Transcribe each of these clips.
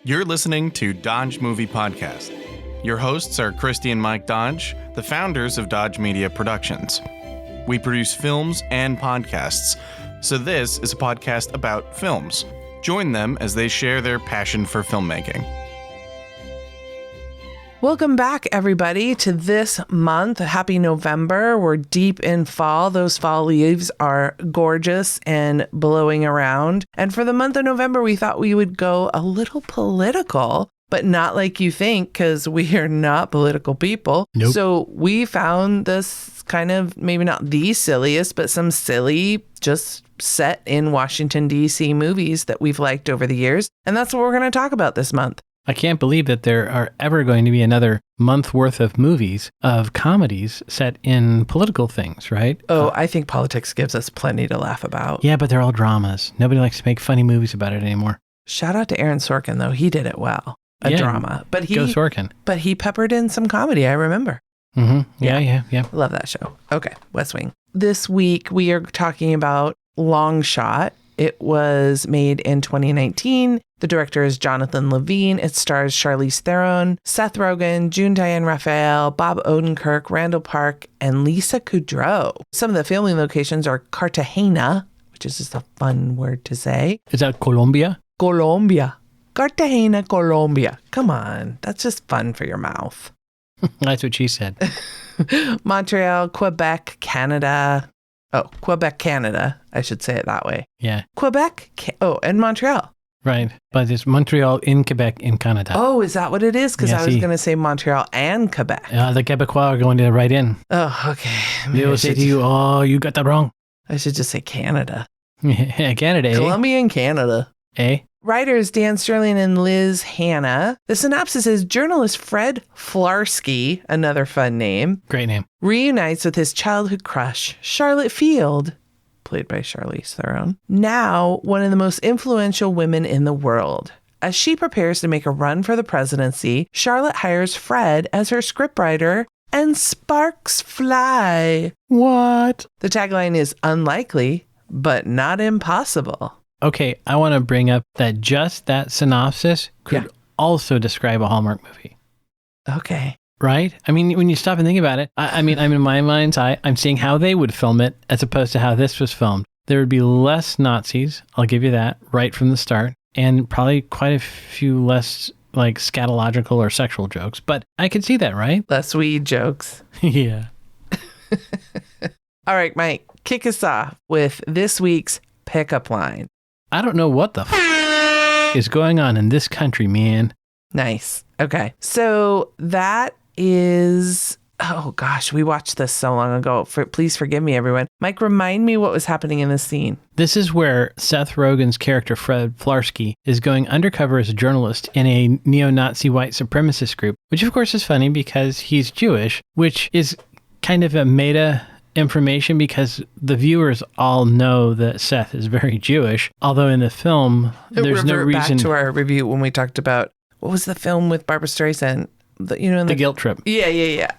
You're listening to Dodge Movie Podcast. Your hosts are Christy and Mike Dodge, the founders of Dodge Media Productions. We produce films and podcasts, so this is a podcast about films. Join them as they share their passion for filmmaking. Welcome back, everybody, to this month. Happy November. We're deep in fall. Those fall leaves are gorgeous and blowing around. And for the month of November, we thought we would go a little political, but not like you think, because we are not political people. Nope. So we found this kind of, maybe not the silliest, but some silly, just set in Washington, D.C. movies that we've liked over the years. And that's what we're going to talk about this month. I can't believe that there are ever going to be another month worth of movies, of comedies set in political things, right? Oh, I think politics gives us plenty to laugh about. Yeah, but they're all dramas. Nobody likes to make funny movies about it anymore. Shout out to Aaron Sorkin, though. He did it well. A drama. Go Sorkin. But he peppered in some comedy, I remember. Mm-hmm. Yeah. Love that show. Okay, West Wing. This week, we are talking about Long Shot. It was made in 2019. The director is Jonathan Levine. It stars Charlize Theron, Seth Rogan, June Diane Raphael, Bob Odenkirk, Randall Park, and Lisa Kudrow. Some of the filming locations are Cartagena, which is just a fun word to say. Is that Colombia? Colombia. Cartagena, Colombia. Come on. That's just fun for your mouth. That's what she said. Montreal, Quebec, Canada. Oh, Quebec, Canada. I should say it that way. Yeah. Quebec. And Montreal. Right. But it's Montreal in Quebec in Canada. Oh, is that what it is? Because Yeah, I was see. going to say Montreal and Quebec. The Quebecois are going to write in. Oh, okay. They will say to you, oh, you got that wrong. I should just say Canada. Canada, eh? Colombia and Canada. Eh? Writers Dan Sterling and Liz Hanna. The synopsis is journalist Fred Flarsky, another fun name, Great name. reunites with his childhood crush, Charlotte Field, played by Charlize Theron, now one of the most influential women in the world. As she prepares to make a run for the presidency, Charlotte hires Fred as her scriptwriter, and sparks fly. What? The tagline is unlikely, but not impossible. Okay, I want to bring up that just that synopsis could also describe a Hallmark movie. Okay. Right? I mean, when you stop and think about it, I'm in my mind's eye, I'm seeing how they would film it as opposed to how this was filmed. There would be less Nazis, I'll give you that, right from the start, and probably quite a few less like scatological or sexual jokes. But I could see that, right? Less weed jokes. Yeah. All right, Mike, kick us off with this week's pickup line. I don't know what the is going on in this country, man. Nice. Okay. So that is, oh gosh, we watched this so long ago. Please forgive me, everyone. Mike, remind me what was happening in this scene. This is where Seth Rogen's character, Fred Flarsky, is going undercover as a journalist in a neo-Nazi white supremacist group, which of course is funny because he's Jewish, which is kind of a meta information because the viewers all know that Seth is very Jewish, although in the film, there's no reason. Back to our review when we talked about, what was the film with Barbara Streisand? The Guilt Trip. Yeah.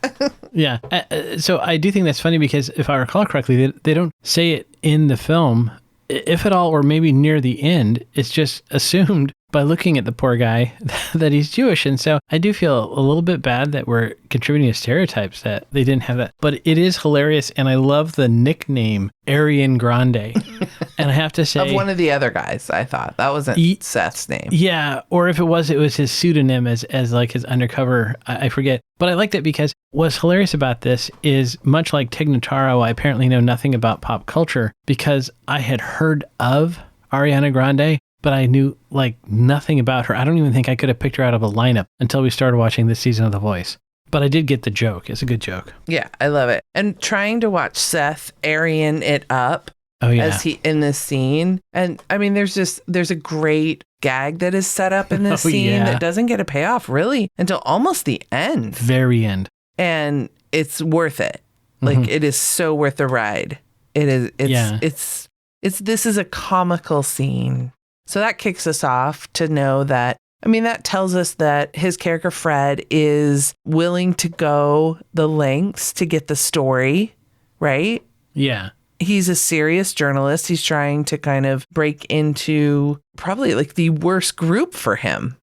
Yeah. So I do think that's funny because if I recall correctly, they don't say it in the film, if at all, or maybe near the end. It's just assumed by looking at the poor guy that he's Jewish. And so I do feel a little bit bad that we're contributing to stereotypes that they didn't have that. But it is hilarious. And I love the nickname Arian Grande. And I have to say, of one of the other guys, I thought. That wasn't Seth's name. Yeah. Or if it was his pseudonym as like his undercover. I forget. But I like that because what's hilarious about this is much like Tig Notaro, I apparently know nothing about pop culture because I had heard of Ariana Grande, but I knew like nothing about her. I don't even think I could have picked her out of a lineup until we started watching this season of The Voice. But I did get the joke. It's a good joke. Yeah, I love it. And trying to watch Seth Aryan it up as he in this scene. And I mean, there's a great gag that is set up in this scene that doesn't get a payoff really until almost the end. Very end. And it's worth it. Like it is so worth the ride. It is. This is a comical scene. So that kicks us off to know that, I mean, that tells us that his character Fred is willing to go the lengths to get the story, right? Yeah. He's a serious journalist. He's trying to kind of break into probably like the worst group for him.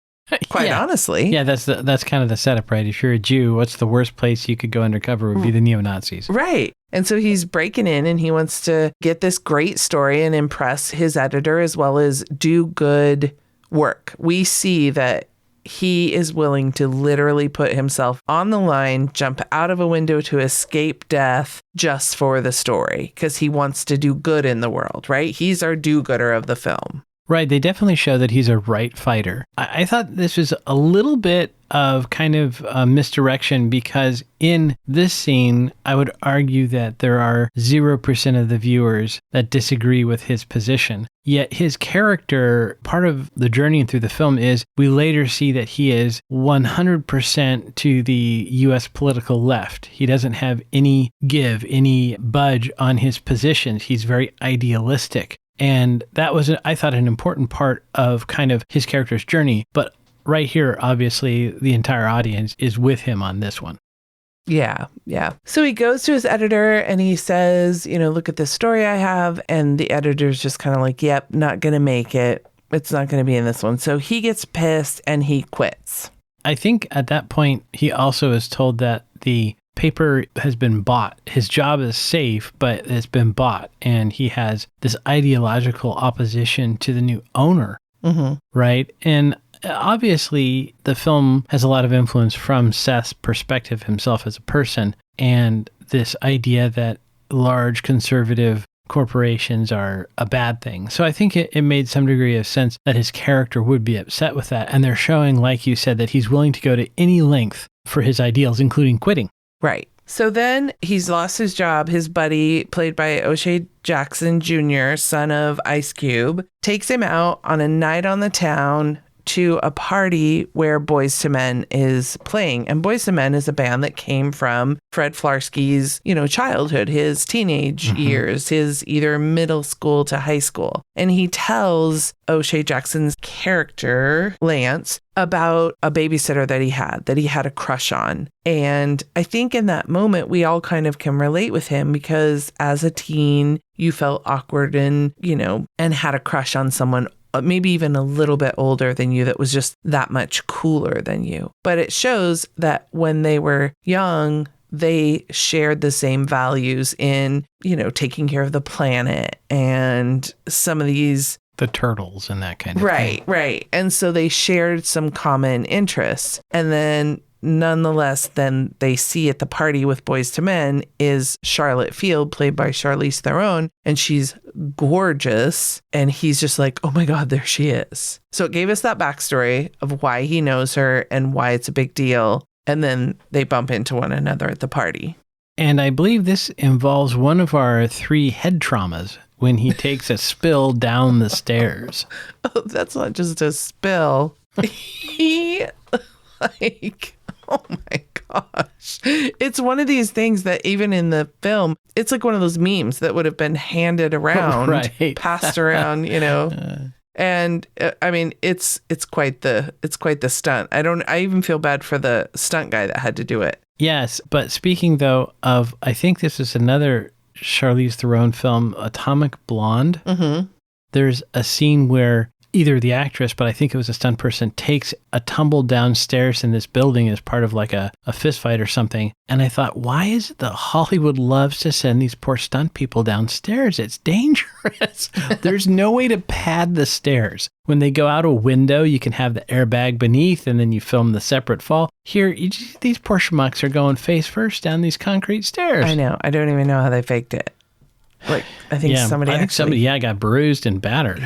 quite honestly. Yeah, that's kind of the setup, right? If you're a Jew, what's the worst place you could go undercover would be the neo-Nazis. Right. And so he's breaking in and he wants to get this great story and impress his editor as well as do good work. We see that he is willing to literally put himself on the line, jump out of a window to escape death just for the story because he wants to do good in the world, right? He's our do-gooder of the film. Right. They definitely show that he's a right fighter. I thought this was a little bit of kind of misdirection because in this scene, I would argue that there are 0% of the viewers that disagree with his position. Yet his character, part of the journey through the film is we later see that he is 100% to the U.S. political left. He doesn't have any budge on his positions. He's very idealistic. And that was, I thought, an important part of kind of his character's journey. But right here, obviously, the entire audience is with him on this one. Yeah. So he goes to his editor and he says, look at this story I have. And the editor's just kind of like, yep, not going to make it. It's not going to be in this one. So he gets pissed and he quits. I think at that point, he also is told that the paper has been bought. His job is safe, but it's been bought. And he has this ideological opposition to the new owner, right? And obviously, the film has a lot of influence from Seth's perspective himself as a person and this idea that large conservative corporations are a bad thing. So I think it made some degree of sense that his character would be upset with that. And they're showing, like you said, that he's willing to go to any length for his ideals, including quitting. Right. So then he's lost his job. His buddy, played by O'Shea Jackson Jr., son of Ice Cube, takes him out on a night on the town to a party where Boyz II Men is playing. And Boyz II Men is a band that came from Fred Flarsky's, childhood, his teenage years, his either middle school to high school. And he tells O'Shea Jackson's character, Lance, about a babysitter that he had a crush on. And I think in that moment, we all kind of can relate with him because as a teen, you felt awkward and had a crush on someone maybe even a little bit older than you that was just that much cooler than you. But it shows that when they were young, they shared the same values in, taking care of the planet and some of these... The turtles and that kind of thing. Right. And so they shared some common interests. And then nonetheless, then they see at the party with Boyz II Men is Charlotte Field, played by Charlize Theron, and she's gorgeous. And he's just like, oh my God, there she is. So it gave us that backstory of why he knows her and why it's a big deal. And then they bump into one another at the party. And I believe this involves one of our 3 head traumas when he takes a spill down the stairs. Oh, that's not just a spill. He, oh my gosh. It's one of these things that even in the film, it's like one of those memes that would have been handed around, right. Passed around, And I mean, it's quite the stunt. I even feel bad for the stunt guy that had to do it. Yes, but speaking though of, I think this is another Charlize Theron film, Atomic Blonde. There's a scene where either the actress, but I think it was a stunt person, takes a tumble downstairs in this building as part of like a fist fight or something. And I thought, why is it that Hollywood loves to send these poor stunt people downstairs? It's dangerous. There's no way to pad the stairs. When they go out a window, you can have the airbag beneath and then you film the separate fall. Here, these poor schmucks are going face first down these concrete stairs. I know. I don't even know how they faked it. Like, I think somebody got bruised and battered.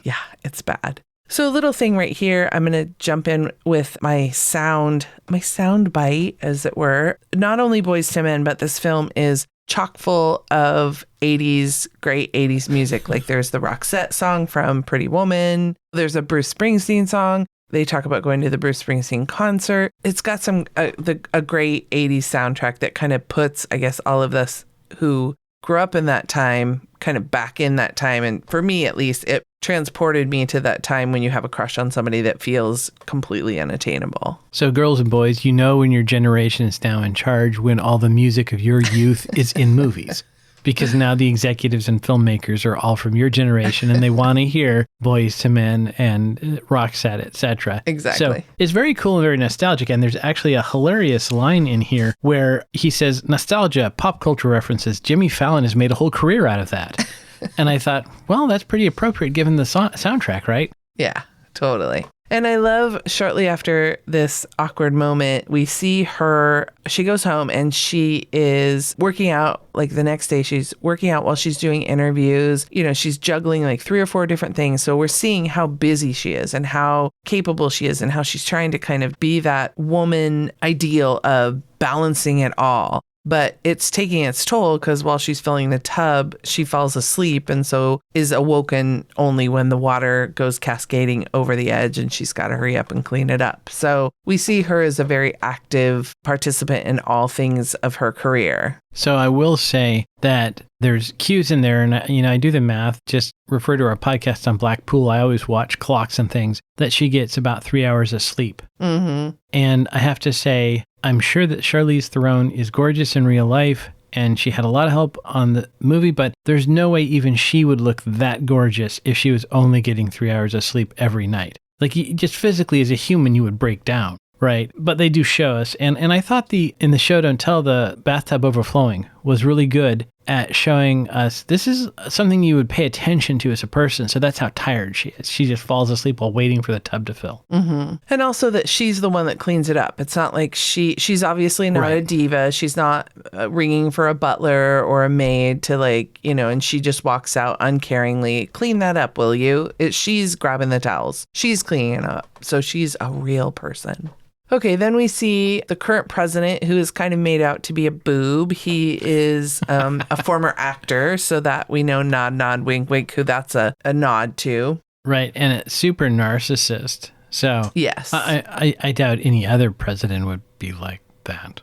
Yeah, it's bad. So a little thing right here, I'm going to jump in with my sound bite, as it were. Not only Boyz II Men, but this film is chock full of great 80s music. Like there's the Roxette song from Pretty Woman. There's a Bruce Springsteen song. They talk about going to the Bruce Springsteen concert. It's got a great 80s soundtrack that kind of puts, I guess, all of us who grew up in that time kind of back in that time. And for me, at least, it transported me to that time when you have a crush on somebody that feels completely unattainable. So girls and boys, when your generation is now in charge, when all the music of your youth is in movies. because now the executives and filmmakers are all from your generation and they want to hear Boys to Men and Roxette, etc. Exactly. So it's very cool and very nostalgic. And there's actually a hilarious line in here where he says, nostalgia, pop culture references. Jimmy Fallon has made a whole career out of that. And I thought, well, that's pretty appropriate given the soundtrack, right? Yeah, totally. And I love shortly after this awkward moment, we see her, she goes home and she is working out. Like the next day, she's working out while she's doing interviews. You know, she's juggling like 3 or 4 different things. So we're seeing how busy she is and how capable she is and how she's trying to kind of be that woman ideal of balancing it all. But it's taking its toll because while she's filling the tub, she falls asleep and so is awoken only when the water goes cascading over the edge and she's got to hurry up and clean it up. So we see her as a very active participant in all things of her career. So I will say that there's cues in there, and I do the math, just refer to our podcast on Blackpool. I always watch clocks and things, that she gets about 3 hours of sleep. Mm-hmm. And I have to say, I'm sure that Charlize Theron is gorgeous in real life, and she had a lot of help on the movie, but there's no way even she would look that gorgeous if she was only getting 3 hours of sleep every night. Like, just physically as a human, you would break down. Right. But they do show us. And I thought in the show Don't Tell, the bathtub overflowing was really good at showing us this is something you would pay attention to as a person. So that's how tired she is. She just falls asleep while waiting for the tub to fill. Mm-hmm. And also that she's the one that cleans it up. It's not like she's obviously not a diva. She's not ringing for a butler or a maid to and she just walks out uncaringly. Clean that up, will you? She's grabbing the towels. She's cleaning it up. So she's a real person. Okay, then we see the current president, who is kind of made out to be a boob. He is a former actor, so that we know nod, nod, wink, wink, who that's a nod to. Right, and a super narcissist. So yes, I doubt any other president would be like that.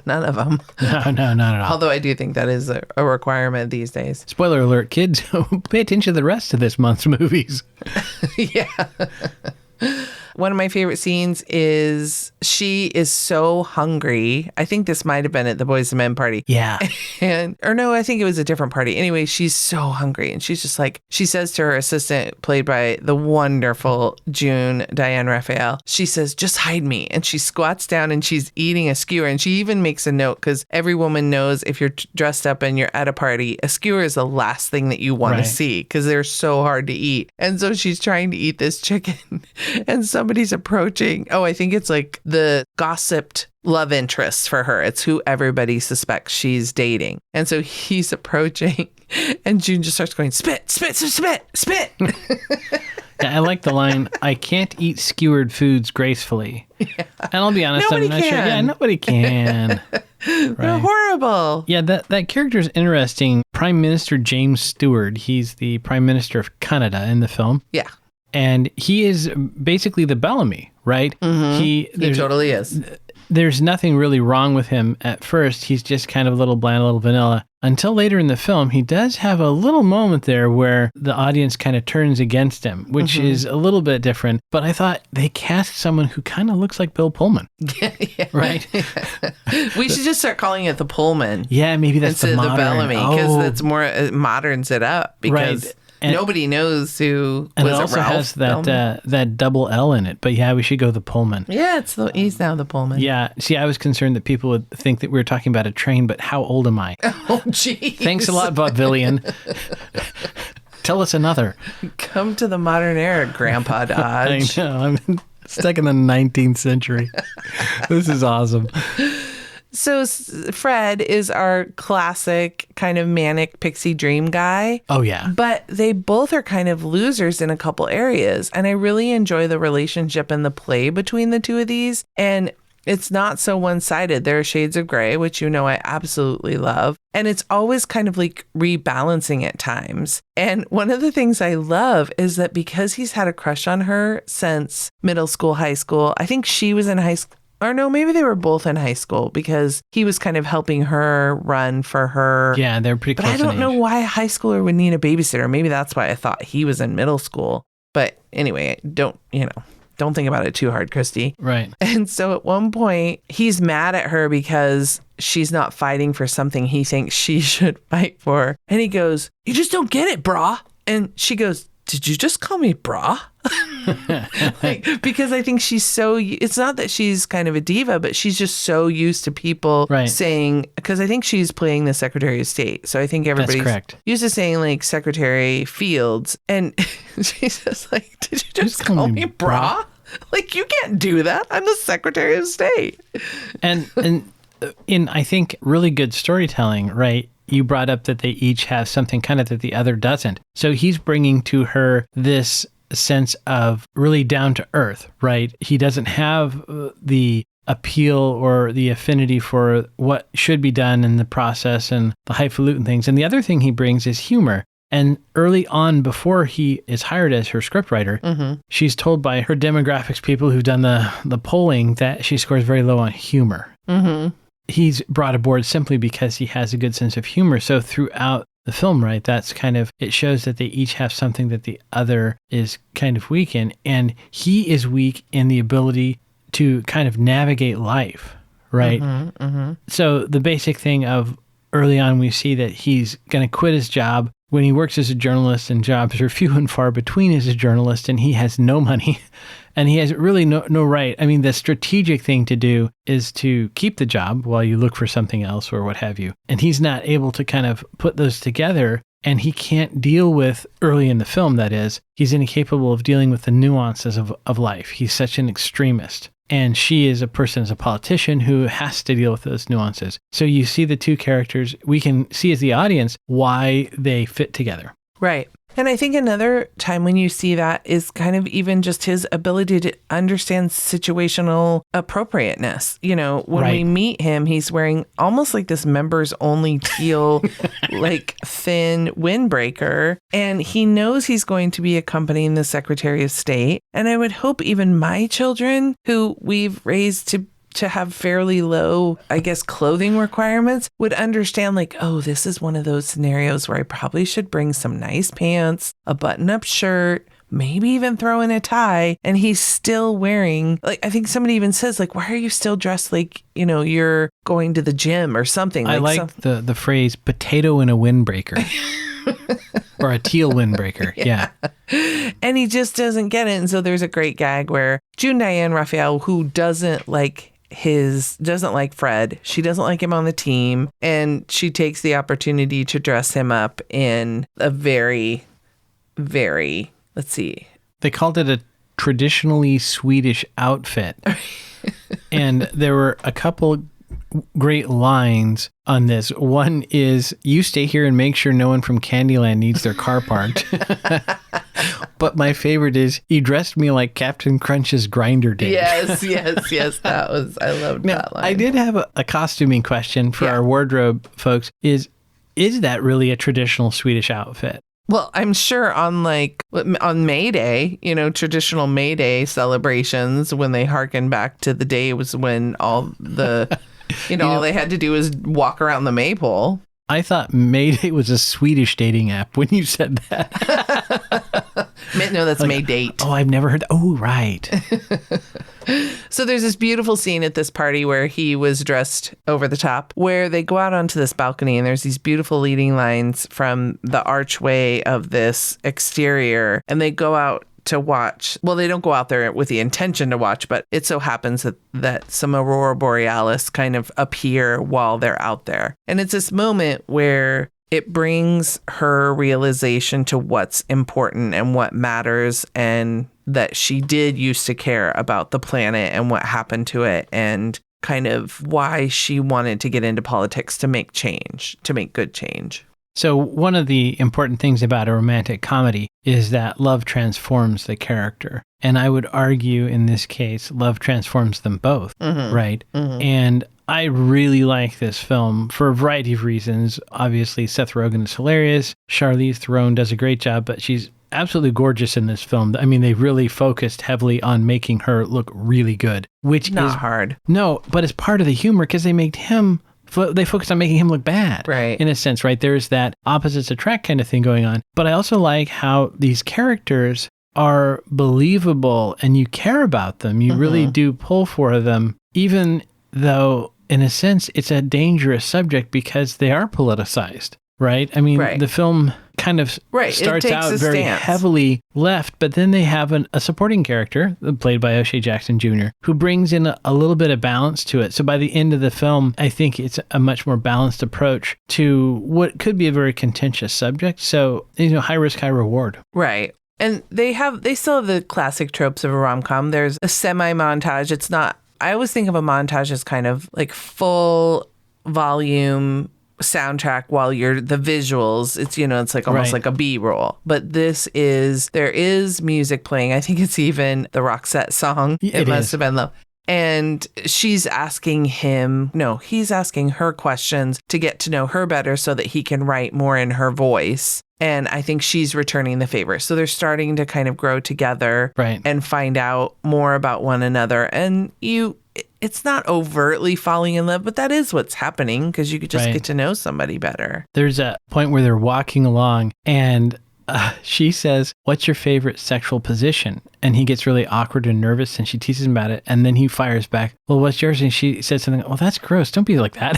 None of them. No, not at all. Although I do think that is a requirement these days. Spoiler alert, kids, pay attention to the rest of this month's movies. Yeah. One of my favorite scenes is she is so hungry. I think this might have been at the Boys and Men party. Yeah. I think it was a different party. Anyway, she's so hungry. And she's just like, she says to her assistant, played by the wonderful Diane Raphael, she says, just hide me. And she squats down and she's eating a skewer. And she even makes a note because every woman knows if you're dressed up and you're at a party, a skewer is the last thing that you want to see because they're so hard to eat. And so she's trying to eat this chicken and somebody's approaching. Oh, I think it's like the gossiped love interest for her. It's who everybody suspects she's dating. And so he's approaching and June just starts going, spit, spit, spit, spit. Yeah, I like the line, I can't eat skewered foods gracefully. Yeah. And I'll be honest, nobody I'm not can. sure. Yeah, nobody can. They're horrible. Yeah, that character is interesting. Prime Minister James Stewart, he's the Prime Minister of Canada in the film. Yeah. And he is basically the Bellamy, right? Mm-hmm. He totally is. There's nothing really wrong with him at first. He's just kind of a little bland, a little vanilla. Until later in the film, he does have a little moment there where the audience kind of turns against him, which is a little bit different. But I thought they cast someone who kind of looks like Bill Pullman. Yeah. Right? We should just start calling it the Pullman. Yeah, maybe that's the modern. The Bellamy, because it's more, it moderns it up. Because right. nobody knows who and was it also Ralph has that double L in it. But yeah, we should go the Pullman. Yeah, he's now the Pullman. Yeah. See, I was concerned that people would think that we were talking about a train, but how old am I? Oh, geez. Thanks a lot, Vaudevillian. Tell us another. Come to the modern era, Grandpa Dodge. I know. I'm stuck in the 19th century. This is awesome. So Fred is our classic kind of manic pixie dream guy. Oh, yeah. But they both are kind of losers in a couple areas. And I really enjoy the relationship and the play between the two of these. And it's not so one-sided. There are shades of gray, which I absolutely love. And it's always kind of like rebalancing at times. And one of the things I love is that because he's had a crush on her since middle school, high school, I think she was in high school. Or no, maybe they were both in high school because he was kind of helping her run for her. Yeah, they're pretty close. But I don't know why a high schooler would need a babysitter. Maybe that's why I thought he was in middle school. But anyway, Don't think about it too hard, Christy. Right. And so at one point, he's mad at her because she's not fighting for something he thinks she should fight for. And he goes, "You just don't get it, brah." And she goes, "Did you just call me brah?" Because I think she's so, it's not that she's kind of a diva, but she's just so used to people saying, because I think she's playing the Secretary of State. So I think everybody's used to saying like Secretary Fields. And she's just like, "Did you just call me brah? Like, you can't do that. I'm the Secretary of State." And in, I think, really good storytelling, right? You brought up that they each have something kind of that the other doesn't. So he's bringing to her this sense of really down to earth, right? He doesn't have the appeal or the affinity for what should be done in the process and the highfalutin things. And the other thing he brings is humor. And early on, before he is hired as her scriptwriter, she's told by her demographics people who've done the polling that she scores very low on humor. He's brought aboard simply because he has a good sense of humor. So throughout the film, right, that's kind of, it shows that they each have something that the other is kind of weak in. And he is weak in the ability to kind of navigate life, right? So the basic thing of early on, we see that he's going to quit his job when he works as a journalist, and jobs are few and far between as a journalist, and he has no money. And he has really no right. I mean, the strategic thing to do is to keep the job while you look for something else or what have you. And he's not able to kind of put those together. And he can't deal with, early in the film, that is, he's incapable of dealing with the nuances of life. He's such an extremist. And she is a person, as a politician, who has to deal with those nuances. So you see the two characters, we can see as the audience why they fit together. Right. And I think another time when you see that is kind of even just his ability to understand situational appropriateness. You know, when we meet him, he's wearing almost like this members only teal, like thin windbreaker. And he knows he's going to be accompanying the Secretary of State. And I would hope even my children, who we've raised to have fairly low, I guess, clothing requirements, would understand like, oh, this is one of those scenarios where I probably should bring some nice pants, a button-up shirt, maybe even throw in a tie. And he's still wearing, like, I think somebody even says, like, why are you still dressed like, you know, you're going to the gym or something? I like the phrase potato in a windbreaker. Or a teal windbreaker. Yeah. And he just doesn't get it. And so there's a great gag where June Diane Raphael, who doesn't like Fred. She doesn't like him on the team. And she takes the opportunity to dress him up in a very, very, let's see. They called it a traditionally Swedish outfit. And there were a couple great lines on this. One is, "You stay here and make sure no one from Candyland needs their car parked." But my favorite is, "You dressed me like Captain Crunch's grinder did." Yes. That was, I loved that line. I did have a costuming question for our wardrobe folks. Is that really a traditional Swedish outfit? Well, I'm sure on May Day, you know, traditional May Day celebrations, when they harken back to the day was when all the, all they had to do was walk around the maypole. I thought Mayday was a Swedish dating app when you said that. No, that's like, May Date. Oh, I've never heard. Oh, right. So there's this beautiful scene at this party where he was dressed over the top, where they go out onto this balcony and there's these beautiful leading lines from the archway of this exterior, and they go out to watch. Well, they don't go out there with the intention to watch, but it so happens that some aurora borealis kind of appear while they're out there. And it's this moment where it brings her realization to what's important and what matters, and that she did used to care about the planet and what happened to it, and kind of why she wanted to get into politics to make change, to make good change. So one of the important things about a romantic comedy is that love transforms the character. And I would argue in this case, love transforms them both, right? And I really like this film for a variety of reasons. Obviously, Seth Rogan is hilarious. Charlize Theron does a great job, but she's absolutely gorgeous in this film. I mean, they really focused heavily on making her look really good, which not is hard. No, but it's part of the humor because they focused on making him look bad, right? In a sense, right? There's that opposites attract kind of thing going on. But I also like how these characters are believable and you care about them. You really do pull for them, even though, in a sense, it's a dangerous subject because they are politicized, right? I mean, the film kind of starts out very heavily left, but then they have a supporting character played by O'Shea Jackson Jr. who brings in a little bit of balance to it. So by the end of the film, I think it's a much more balanced approach to what could be a very contentious subject. So, high risk, high reward. Right. And they still have the classic tropes of a rom-com. There's a semi-montage. It's not, I always think of a montage as kind of like full volume soundtrack while you're the visuals. It's, it's like almost like a B-roll. But there is music playing. I think it's even the Roxette song. It must have been Love. And he's asking her questions to get to know her better so that he can write more in her voice. And I think she's returning the favor. So they're starting to kind of grow together and find out more about one another. And it's not overtly falling in love, but that is what's happening because you could just get to know somebody better. There's a point where they're walking along and she says, "What's your favorite sexual position?" And he gets really awkward and nervous and she teases him about it. And then he fires back, "Well, what's yours?" And she said something, "Oh, that's gross. Don't be like that."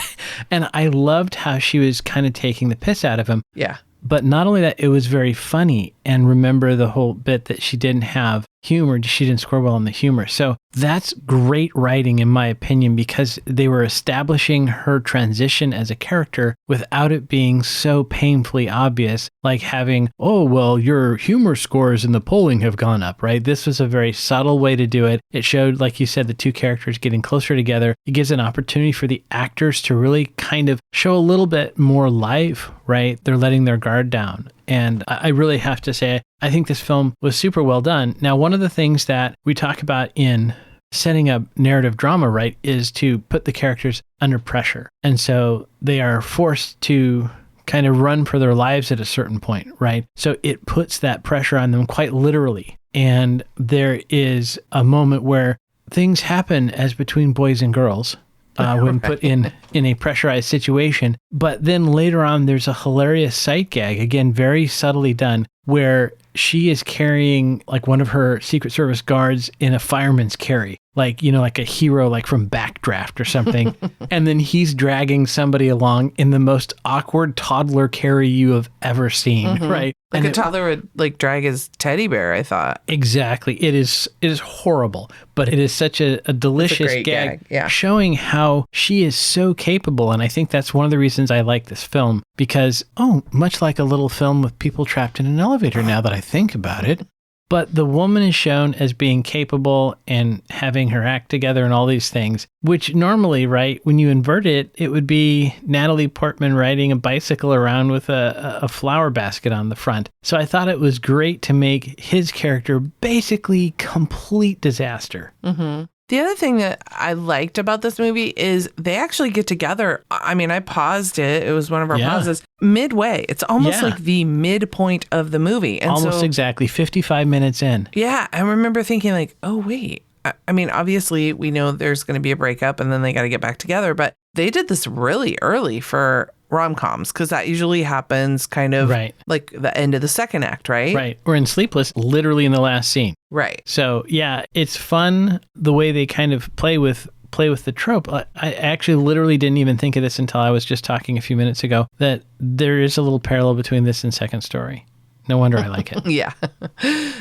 And I loved how she was kind of taking the piss out of him. Yeah. But not only that, it was very funny. And remember the whole bit that she didn't have humor. She didn't score well on the humor. So that's great writing, in my opinion, because they were establishing her transition as a character without it being so painfully obvious, like having, "Oh, well, your humor scores in the polling have gone up," right? This was a very subtle way to do it. It showed, like you said, the two characters getting closer together. It gives an opportunity for the actors to really kind of show a little bit more life, right? They're letting their guard down. And I really have to say, I think this film was super well done. Now, one of the things that we talk about in setting up narrative drama, right, is to put the characters under pressure. And so they are forced to kind of run for their lives at a certain point, right? So it puts that pressure on them quite literally. And there is a moment where things happen as between boys and girls. When put in a pressurized situation. But then later on, there's a hilarious sight gag, again, very subtly done, where she is carrying like one of her Secret Service guards in a fireman's carry, like, like a hero, like from Backdraft or something. And then he's dragging somebody along in the most awkward toddler carry you have ever seen, right? Like a toddler would like drag his teddy bear, I thought. Exactly. It is horrible, but it is such a delicious gag. Yeah. Showing how she is so capable. And I think that's one of the reasons I like this film because, much like a little film with people trapped in an elevator now that I think about it, but the woman is shown as being capable and having her act together and all these things, which normally, right, when you invert it, it would be Natalie Portman riding a bicycle around with a flower basket on the front. So I thought it was great to make his character basically complete disaster. Mm-hmm. The other thing that I liked about this movie is they actually get together. I mean, I paused it. It was one of our pauses midway. It's almost like the midpoint of the movie. And almost exactly 55 minutes in. Yeah. I remember thinking like, oh, wait. I mean, obviously we know there's going to be a breakup and then they got to get back together. But they did this really early for rom-coms because that usually happens kind of like the end of the second act, right? Right. Or in Sleepless, literally in the last scene. Right. So yeah, it's fun the way they kind of play with the trope. I actually literally didn't even think of this until I was just talking a few minutes ago that there is a little parallel between this and Second Story. No wonder I like it. Yeah.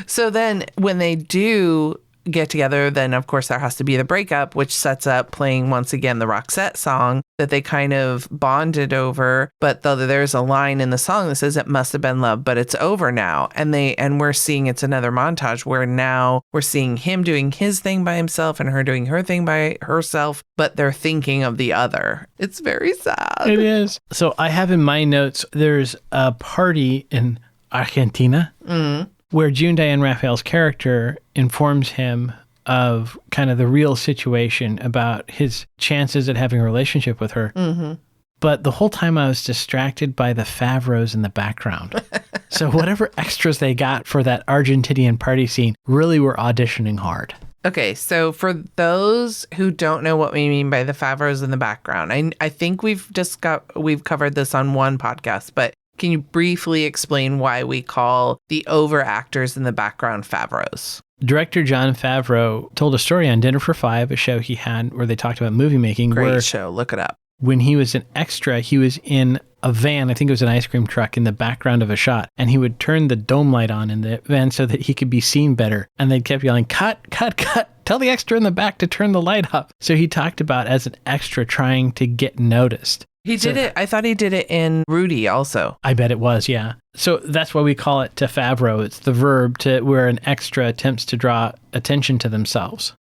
So then when they do get together, then of course there has to be the breakup, which sets up playing once again the Roxette song that they kind of bonded over. But there's a line in the song that says it must have been love, but it's over now. And we're seeing it's another montage where now we're seeing him doing his thing by himself and her doing her thing by herself, but they're thinking of the other. It's very sad. It is. So I have in my notes, there's a party in Argentina. Mm-hmm. Where June Diane Raphael's character informs him of kind of the real situation about his chances at having a relationship with her. Mm-hmm. But the whole time I was distracted by the Favreaus in the background. So whatever extras they got for that Argentinian party scene really were auditioning hard. Okay, so for those who don't know what we mean by the Favreaus in the background, I think we've covered this on one podcast, but Can you briefly explain why we call the over actors in the background Favreaus? Director Jon Favreau told a story on Dinner for Five, a show he had where they talked about movie making. Great show. Look it up. When he was an extra, he was in a van, I think it was an ice cream truck, in the background of a shot. And he would turn the dome light on in the van so that he could be seen better. And they kept yelling, cut, cut, cut. Tell the extra in the back to turn the light up. So he talked about as an extra trying to get noticed. He did it. I thought he did it in Rudy also. I bet it was, yeah. So that's why we call it to Favreau. It's the verb to where an extra attempts to draw attention to themselves.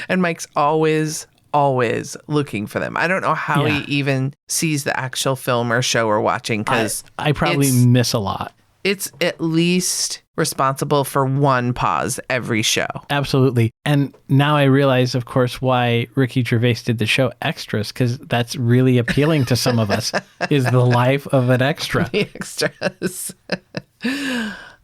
And Mike's always looking for them. I don't know how he even sees the actual film or show we're watching, because I probably miss a lot. It's at least responsible for one pause every show. Absolutely. And now I realize, of course, why Ricky Gervais did the show Extras, because that's really appealing to some of us, is the life of an extra. The extras.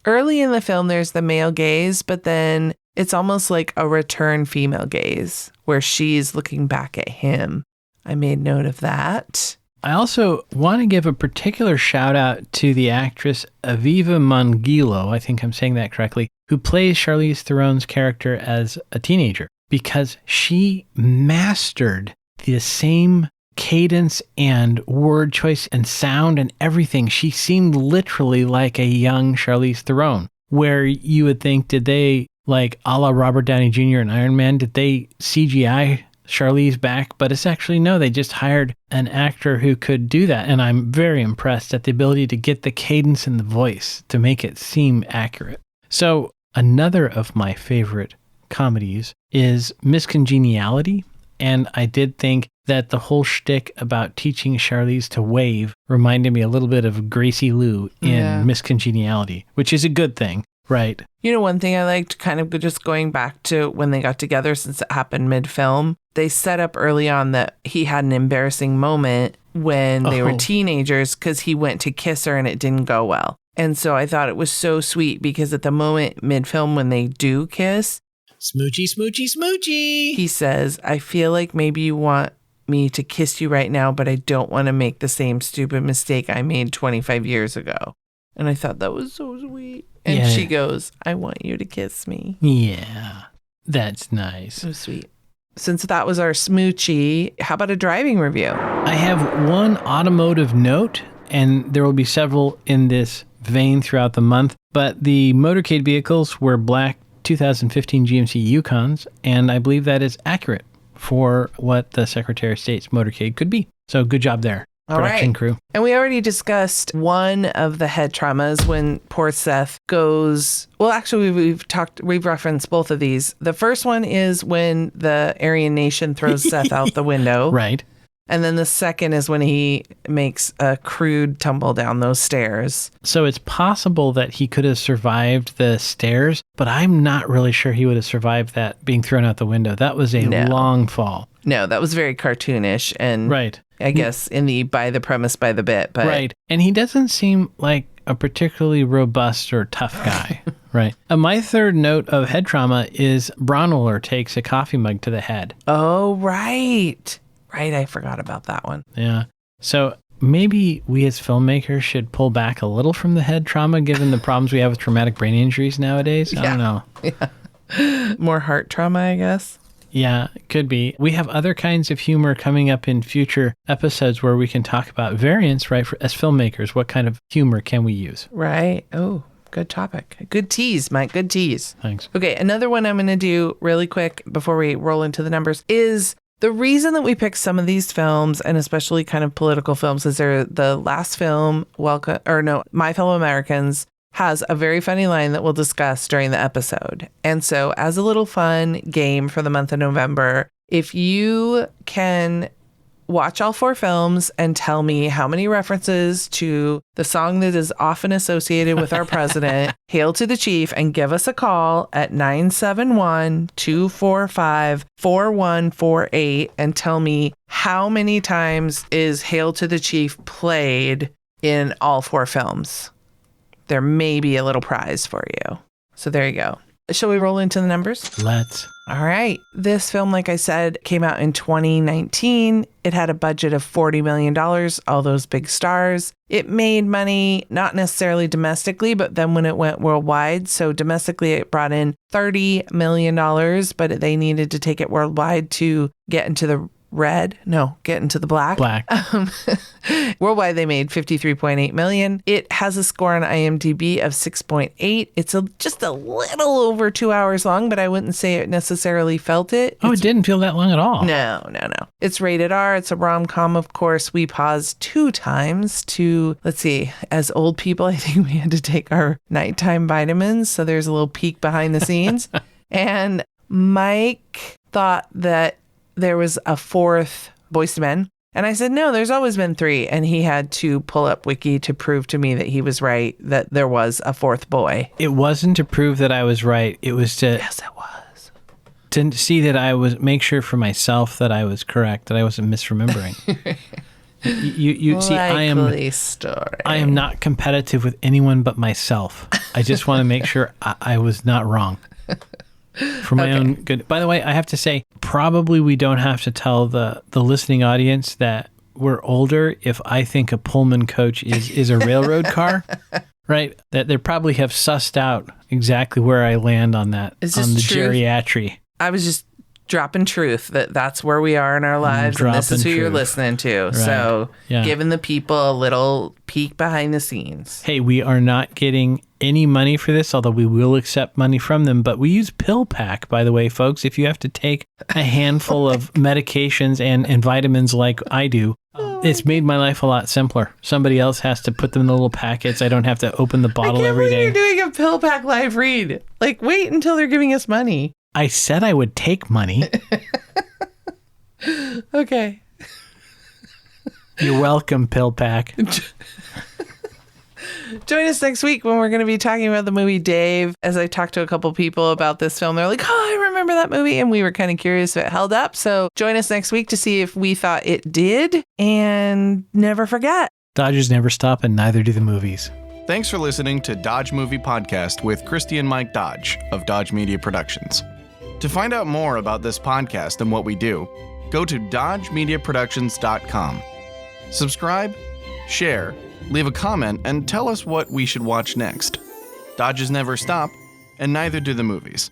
Early in the film, there's the male gaze, but then it's almost like a return female gaze where she's looking back at him. I made note of that. I also want to give a particular shout out to the actress Aviva Mongillo, I think I'm saying that correctly, who plays Charlize Theron's character as a teenager, because she mastered the same cadence and word choice and sound and everything. She seemed literally like a young Charlize Theron, where you would think, did they, like a la Robert Downey Jr. and Iron Man, did they CGI Charlize back? But it's actually no, they just hired an actor who could do that. And I'm very impressed at the ability to get the cadence in the voice to make it seem accurate. So another of my favorite comedies is Miss Congeniality. And I did think that the whole shtick about teaching Charlize to wave reminded me a little bit of Gracie Lou in Miss Congeniality, which is a good thing. Right. You know, one thing I liked, kind of just going back to when they got together, since it happened mid-film, they set up early on that he had an embarrassing moment when they were teenagers because he went to kiss her and it didn't go well. And so I thought it was so sweet because at the moment mid-film when they do kiss, smoochy, smoochy, smoochy, he says, I feel like maybe you want me to kiss you right now, but I don't want to make the same stupid mistake I made 25 years ago. And I thought that was so sweet. And she goes, I want you to kiss me. Yeah, that's nice. So sweet. Since that was our smoochie, how about a driving review? I have one automotive note, and there will be several in this vein throughout the month. But the motorcade vehicles were black 2015 GMC Yukons, and I believe that is accurate for what the Secretary of State's motorcade could be. So good job there. Production crew. And we already discussed one of the head traumas when poor Seth goes, well, actually we've referenced both of these. The first one is when the Aryan Nation throws Seth out the window. Right. And then the second is when he makes a crude tumble down those stairs. So it's possible that he could have survived the stairs, but I'm not really sure he would have survived that being thrown out the window. That was a long fall. No, that was very cartoonish and right. I guess in the by the premise, by the bit. But right. And he doesn't seem like a particularly robust or tough guy. Right. My third note of head trauma is Bronwiller takes a coffee mug to the head. Oh, right. Right. I forgot about that one. Yeah. So maybe we as filmmakers should pull back a little from the head trauma, given the problems we have with traumatic brain injuries nowadays. I don't know. Yeah. More heart trauma, I guess. Yeah, it could be. We have other kinds of humor coming up in future episodes where we can talk about variants, right? As filmmakers, what kind of humor can we use? Right. Oh, good topic. Good tease, Mike. Good tease. Thanks. Okay, another one I'm going to do really quick before we roll into the numbers is the reason that we pick some of these films, and especially kind of political films, is the last film, My Fellow Americans, has a very funny line that we'll discuss during the episode. And so as a little fun game for the month of November, if you can watch all 4 films and tell me how many references to the song that is often associated with our president, Hail to the Chief, and give us a call at 971-245-4148 and tell me how many times is Hail to the Chief played in all 4 films. There may be a little prize for you. So there you go. Shall we roll into the numbers? Let's. All right. This film, like I said, came out in 2019. It had a budget of $40 million, all those big stars. It made money, not necessarily domestically, but then when it went worldwide. So domestically, it brought in $30 million, but they needed to take it worldwide to get into the get into the black. Worldwide, they made $53.8 million. It has a score on IMDb of 6.8. It's just a little over 2 hours long, but I wouldn't say it necessarily felt it. Oh, it didn't feel that long at all. No. It's rated R. It's a rom-com, of course. We paused 2 times to, let's see, as old people, I think we had to take our nighttime vitamins. So there's a little peek behind the scenes. And Mike thought that there was a 4th Boyz II Men. And I said, no, there's always been 3. And he had to pull up Wiki to prove to me that he was right, that there was a 4th boy. It wasn't to prove that I was right. It was to... Yes, it was. To see that I was... Make sure for myself that I was correct, that I wasn't misremembering. you see, I am not competitive with anyone but myself. I just want to make sure I was not wrong. For my own good. By the way, I have to say, probably we don't have to tell the listening audience that we're older if I think a Pullman coach is a railroad car, right? That they probably have sussed out exactly where I land on that, on the geriatry. I was just dropping truth that's where we are in our lives, and this is who you're listening to. Right. So giving the people a little peek behind the scenes. Hey, we are not getting any money for this, although we will accept money from them, but we use PillPack, by the way, folks. If you have to take a handful of medications and vitamins like I do, it's made my life a lot simpler. Somebody else has to put them in the little packets. I don't have to open the bottle every day. You're doing a PillPack live read. Like, wait until they're giving us money. I said I would take money. Okay. You're welcome, PillPack. Join us next week when we're going to be talking about the movie Dave. As I talked to a couple people about this film, they're like, oh, I remember that movie. And we were kind of curious if it held up. So join us next week to see if we thought it did. And never forget, Dodgers never stop, and neither do the movies. Thanks for listening to Dodge Movie Podcast with Christy and Mike Dodge of Dodge Media Productions. To find out more about this podcast and what we do, go to dodgemediaproductions.com. Subscribe, share, leave a comment, and tell us what we should watch next. Dodges never stop, and neither do the movies.